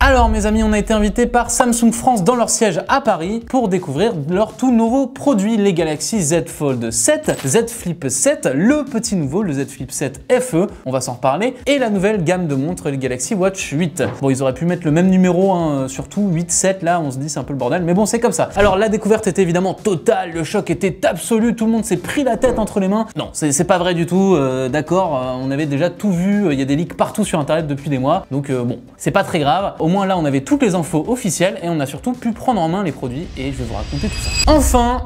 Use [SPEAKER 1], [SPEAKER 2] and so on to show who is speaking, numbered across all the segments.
[SPEAKER 1] Alors mes amis, on a été invités par Samsung France dans leur siège à Paris pour découvrir leur tout nouveau produit, les Galaxy Z Fold 7, Z Flip 7, le petit nouveau, le Z Flip 7 FE, on va s'en reparler, et la nouvelle gamme de montres, les Galaxy Watch 8. Bon, ils auraient pu mettre le même numéro, hein, surtout 8, 7, là on se dit c'est un peu le bordel, mais bon c'est comme ça. Alors la découverte était évidemment totale, le choc était absolu, tout le monde s'est pris la tête entre les mains. Non, c'est pas vrai du tout, d'accord, on avait déjà tout vu, il y a des leaks partout sur internet depuis des mois, donc bon, c'est pas très grave. Au moins là on avait toutes les infos officielles et on a surtout pu prendre en main les produits et je vais vous raconter tout ça.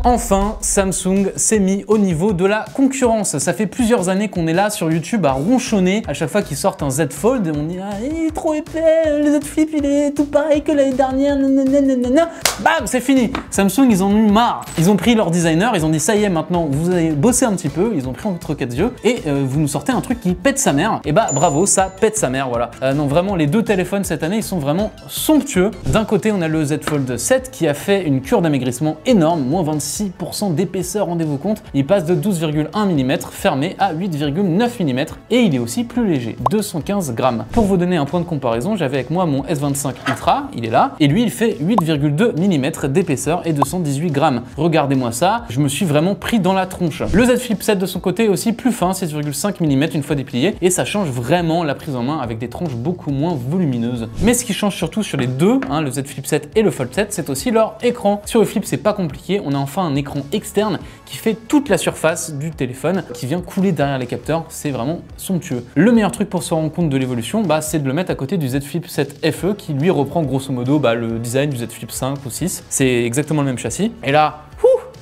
[SPEAKER 1] Enfin, Samsung s'est mis au niveau de la concurrence. Ça fait plusieurs années qu'on est là sur YouTube à ronchonner à chaque fois qu'ils sortent un Z Fold et on dit ah, il est trop épais, le Z Flip il est tout pareil que l'année dernière, nanana. Bam, c'est fini. Samsung ils en ont eu marre. Ils ont pris leur designer, ils ont dit ça y est maintenant vous allez bosser un petit peu, ils ont pris entre quatre yeux et vous nous sortez un truc qui pète sa mère. Et bah bravo, ça pète sa mère, voilà. Non vraiment les deux téléphones cette année ils sont vraiment somptueux. D'un côté on a le Z Fold 7 qui a fait une cure d'amaigrissement énorme, moins 26% d'épaisseur, rendez-vous compte. Il passe de 12,1 mm fermé à 8,9 mm et il est aussi plus léger, 215 grammes. Pour vous donner un point de comparaison, j'avais avec moi mon S25 Ultra, il est là, et lui il fait 8,2 mm d'épaisseur et 218 grammes. Regardez-moi ça, je me suis vraiment pris dans la tronche. Le Z Flip 7 de son côté est aussi plus fin, 6,5 mm une fois déplié, et ça change vraiment la prise en main avec des tranches beaucoup moins volumineuses. Mais ce qui change surtout sur les deux, hein, le Z Flip 7 et le Fold 7, c'est aussi leur écran. Sur le Flip, c'est pas compliqué, on a enfin un écran externe qui fait toute la surface du téléphone, qui vient couler derrière les capteurs, c'est vraiment somptueux. Le meilleur truc pour se rendre compte de l'évolution, bah, c'est de le mettre à côté du Z Flip 7 FE qui lui reprend grosso modo le design du Z Flip 5 ou 6. C'est exactement le même châssis. Et là,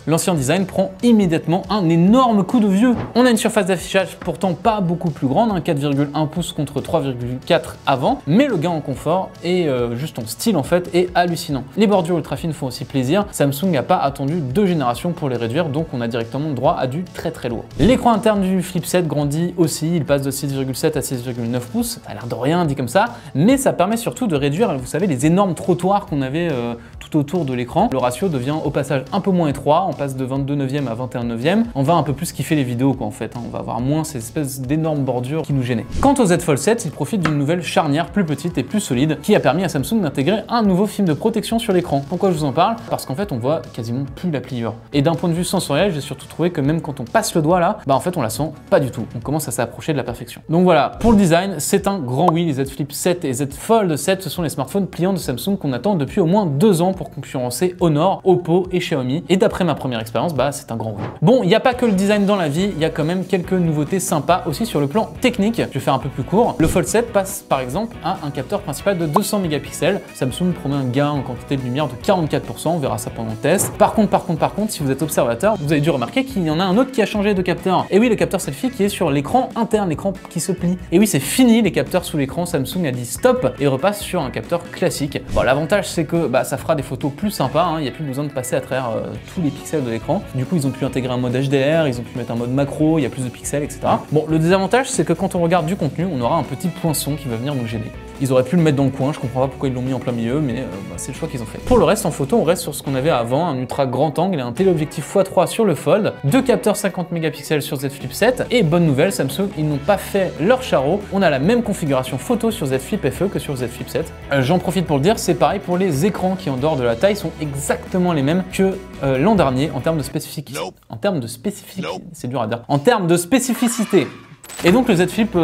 [SPEAKER 1] l'ancien design prend immédiatement un énorme coup de vieux. On a une surface d'affichage pourtant pas beaucoup plus grande, hein, 4,1 pouces contre 3,4 avant, mais le gain en confort et juste en style en fait est hallucinant. Les bordures ultra fines font aussi plaisir. Samsung n'a pas attendu 2 générations pour les réduire, donc on a directement droit à du très lourd. L'écran interne du Flip 7 grandit aussi, il passe de 6,7 à 6,9 pouces, ça a l'air de rien dit comme ça, mais ça permet surtout de réduire, vous savez, les énormes trottoirs qu'on avait tout autour de l'écran. Le ratio devient au passage un peu moins étroit, on passe de 22 neuvième à 21 neuvième. On va un peu plus kiffer les vidéos quoi en fait, hein. On va avoir moins ces espèces d'énormes bordures qui nous gênaient. Quant au Z Fold 7, il profite d'une nouvelle charnière plus petite et plus solide qui a permis à Samsung d'intégrer un nouveau film de protection sur l'écran. Pourquoi je vous en parle? Parce qu'en fait on voit quasiment plus la pliure. Et d'un point de vue sensoriel, j'ai surtout trouvé que même quand on passe le doigt là, bah en fait on la sent pas du tout. On commence à s'approcher de la perfection. Donc voilà, pour le design, c'est un grand oui. Les Z Flip 7 et Z Fold 7, ce sont les smartphones pliants de Samsung qu'on attend depuis au moins 2 ans pour concurrencer Honor, Oppo et Xiaomi. Et d'après ma première expérience, bah c'est un grand oui. Bon, il n'y a pas que le design dans la vie, il y a quand même quelques nouveautés sympas aussi sur le plan technique. Je vais faire un peu plus court. Le Fold 7 passe par exemple à un capteur principal de 200 mégapixels. Samsung promet un gain en quantité de lumière de 44%, on verra ça pendant le test. Par contre, si vous êtes observateur, vous avez dû remarquer qu'il y en a un autre qui a changé de capteur. Et oui, le capteur selfie qui est sur l'écran interne, l'écran qui se plie. Et oui, c'est fini les capteurs sous l'écran, Samsung a dit stop et repasse sur un capteur classique. Bon, l'avantage c'est que bah, ça fera des photos plus sympas, hein. Il n'y a plus besoin de passer à travers tous les pixels de l'écran. Du coup, ils ont pu intégrer un mode HDR, ils ont pu mettre un mode macro, il y a plus de pixels, etc. Bon, le désavantage, c'est que quand on regarde du contenu, on aura un petit poinçon qui va venir nous gêner. Ils auraient pu le mettre dans le coin, je comprends pas pourquoi ils l'ont mis en plein milieu, mais bah, c'est le choix qu'ils ont fait. Pour le reste, en photo, on reste sur ce qu'on avait avant, un ultra grand angle et un téléobjectif x3 sur le Fold, 2 capteurs 50 mégapixels sur Z Flip 7, et bonne nouvelle, Samsung, ils n'ont pas fait leur charreau, on a la même configuration photo sur Z Flip FE que sur Z Flip 7. J'en profite pour le dire, c'est pareil pour les écrans qui, en dehors de la taille, sont exactement les mêmes que l'an dernier en termes de spécificité. En termes de spécificité, c'est dur à dire. En termes de spécificité. Et donc le Z Flip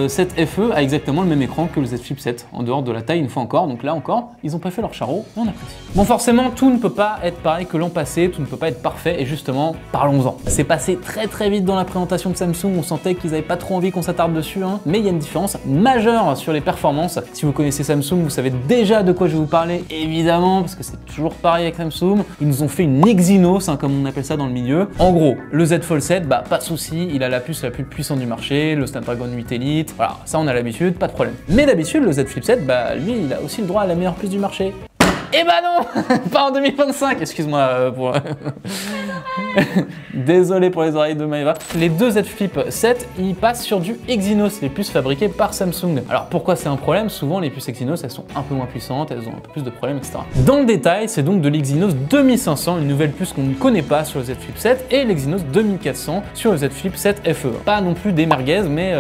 [SPEAKER 1] 7 FE a exactement le même écran que le Z Flip 7, en dehors de la taille une fois encore, donc là encore, ils n'ont pas fait leur charreau, on apprécie. Bon forcément, tout ne peut pas être pareil que l'an passé, tout ne peut pas être parfait, et justement, parlons-en. C'est passé très vite dans la présentation de Samsung, on sentait qu'ils n'avaient pas trop envie qu'on s'attarde dessus, hein, mais il y a une différence majeure sur les performances. Si vous connaissez Samsung, vous savez déjà de quoi je vais vous parler, évidemment, parce que c'est toujours pareil avec Samsung. Ils nous ont fait une Exynos, hein, comme on appelle ça dans le milieu. En gros, le Z Fold 7, bah pas de souci, il a la puce la plus puissante du marché, le Snapdragon 8 Elite, voilà, ça on a l'habitude, pas de problème. Mais d'habitude, le Z Flip 7, bah lui, il a aussi le droit à la meilleure puce du marché. Eh bah non, pas en 2025, excuse-moi pour... Désolé pour les oreilles de Maeva. Les deux Z Flip 7, ils passent sur du Exynos, les puces fabriquées par Samsung. Alors pourquoi c'est un problème? Souvent les puces Exynos, elles sont un peu moins puissantes, elles ont un peu plus de problèmes, etc. Dans le détail, c'est donc de l'Exynos 2500, une nouvelle puce qu'on ne connaît pas sur le Z Flip 7, et l'Exynos 2400 sur le Z Flip 7 FE. Pas non plus des merguez, mais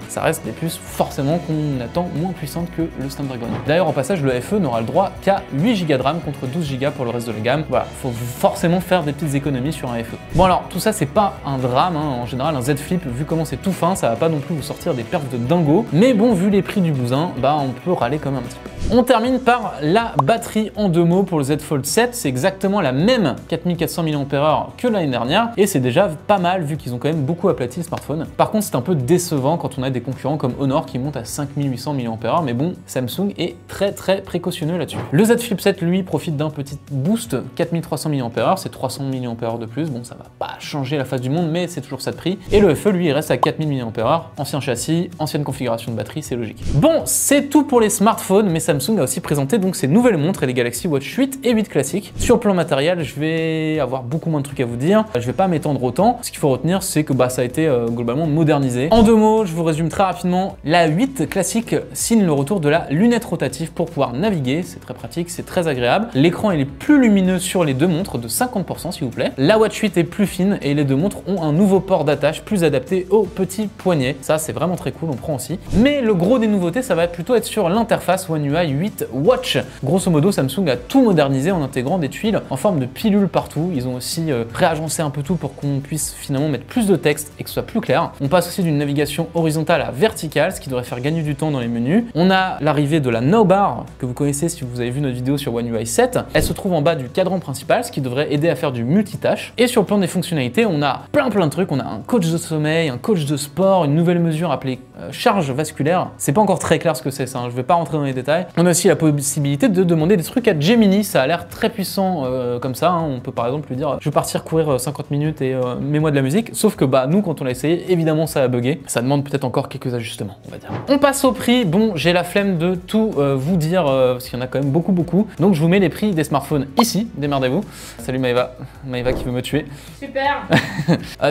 [SPEAKER 1] ça reste des puces forcément qu'on attend moins puissantes que le Snapdragon. D'ailleurs, au passage, le FE n'aura le droit qu'à 8 Go de RAM contre 12 Go pour le reste de la gamme. Voilà, faut forcément faire des petites économies sur un FE. Bon alors, tout ça c'est pas un drame, hein. En général un Z Flip, vu comment c'est tout fin, ça va pas non plus vous sortir des perfs de dingo, mais bon, vu les prix du bousin, bah on peut râler quand même un petit peu. On termine par la batterie en 2 mots pour le Z Fold 7, c'est exactement la même 4400 mAh que l'année dernière, et c'est déjà pas mal vu qu'ils ont quand même beaucoup aplati le smartphone. Par contre c'est un peu décevant quand on a des concurrents comme Honor qui montent à 5800 mAh, mais bon, Samsung est très précautionneux là-dessus. Le Z Flip 7 lui profite d'un petit boost, 4300 mAh, c'est 300 mAh de plus, bon ça va pas changer la face du monde, mais c'est toujours ça de prix. Et le FE lui il reste à 4000 mAh, ancien châssis, ancienne configuration de batterie, c'est logique. Bon, c'est tout pour les smartphones, mais Samsung a aussi présenté donc ses nouvelles montres et les Galaxy Watch 8 et 8 classiques. Sur le plan matériel, je vais avoir beaucoup moins de trucs à vous dire, je vais pas m'étendre autant. Ce qu'il faut retenir, c'est que ça a été globalement modernisé. En 2 mots, je vous résume très rapidement, la 8 classique signe le retour de la lunette rotative pour pouvoir naviguer, c'est très pratique, c'est très agréable. L'écran il est plus lumineux sur les deux montres de 50% s'il vous plaît. La Watch 8 est plus fine et les deux montres ont un nouveau port d'attache plus adapté au petit poignet. Ça c'est vraiment très cool, on prend aussi. Mais le gros des nouveautés, ça va plutôt être sur l'interface One UI 8 Watch. Grosso modo, Samsung a tout modernisé en intégrant des tuiles en forme de pilules partout. Ils ont aussi réagencé un peu tout pour qu'on puisse finalement mettre plus de texte et que ce soit plus clair. On passe aussi d'une navigation horizontale à verticale, ce qui devrait faire gagner du temps dans les menus. On a l'arrivée de la Nowbar, que vous connaissez si vous avez vu notre vidéo sur One UI 7. Elle se trouve en bas du cadran principal, ce qui devrait aider à faire du multitâche. Et sur le plan des fonctionnalités, on a plein de trucs. On a un coach de sommeil, un coach de sport, une nouvelle mesure appelée charge vasculaire. C'est pas encore très clair ce que c'est ça, hein. Je vais pas rentrer dans les détails. On a aussi la possibilité de demander des trucs à Gemini, ça a l'air très puissant comme ça, hein. On peut par exemple lui dire je vais partir courir 50 minutes et mets-moi de la musique, sauf que nous quand on l'a essayé, évidemment ça a bugué, ça demande peut-être encore quelques ajustements on va dire. On passe au prix, bon j'ai la flemme de tout vous dire parce qu'il y en a quand même beaucoup, donc je vous mets les prix des smartphones ici, démerdez-vous. Salut Maeva qui veut me tuer.
[SPEAKER 2] Super.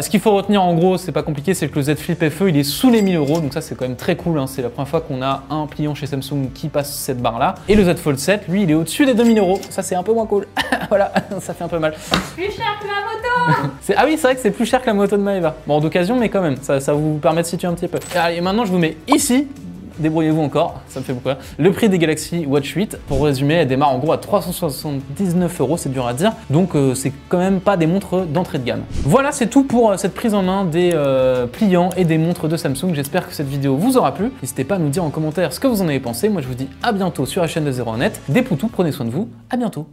[SPEAKER 1] Ce qu'il faut retenir en gros, c'est pas compliqué, c'est que le Z Flip FE il est sous les 1000 €, donc ça c'est quand même très cool, hein. C'est la première fois qu'on a un pliant chez Samsung qui passe cette barre là. Et le Z Fold 7, lui, il est au-dessus des 2000 €. Ça, c'est un peu moins cool. Voilà, ça fait un peu mal.
[SPEAKER 2] Plus cher que ma moto.
[SPEAKER 1] Ah oui, c'est vrai que c'est plus cher que la moto de Maeva. Bon, d'occasion, mais quand même, ça vous permet de situer un petit peu. Allez, maintenant, je vous mets ici. Débrouillez-vous encore, ça me fait beaucoup rire. Le prix des Galaxy Watch 8, pour résumer, elle démarre en gros à 379 €, c'est dur à dire. Donc c'est quand même pas des montres d'entrée de gamme. Voilà, c'est tout pour cette prise en main des pliants et des montres de Samsung. J'espère que cette vidéo vous aura plu. N'hésitez pas à nous dire en commentaire ce que vous en avez pensé. Moi je vous dis à bientôt sur la chaîne de 01net. Des poutous, prenez soin de vous, à bientôt.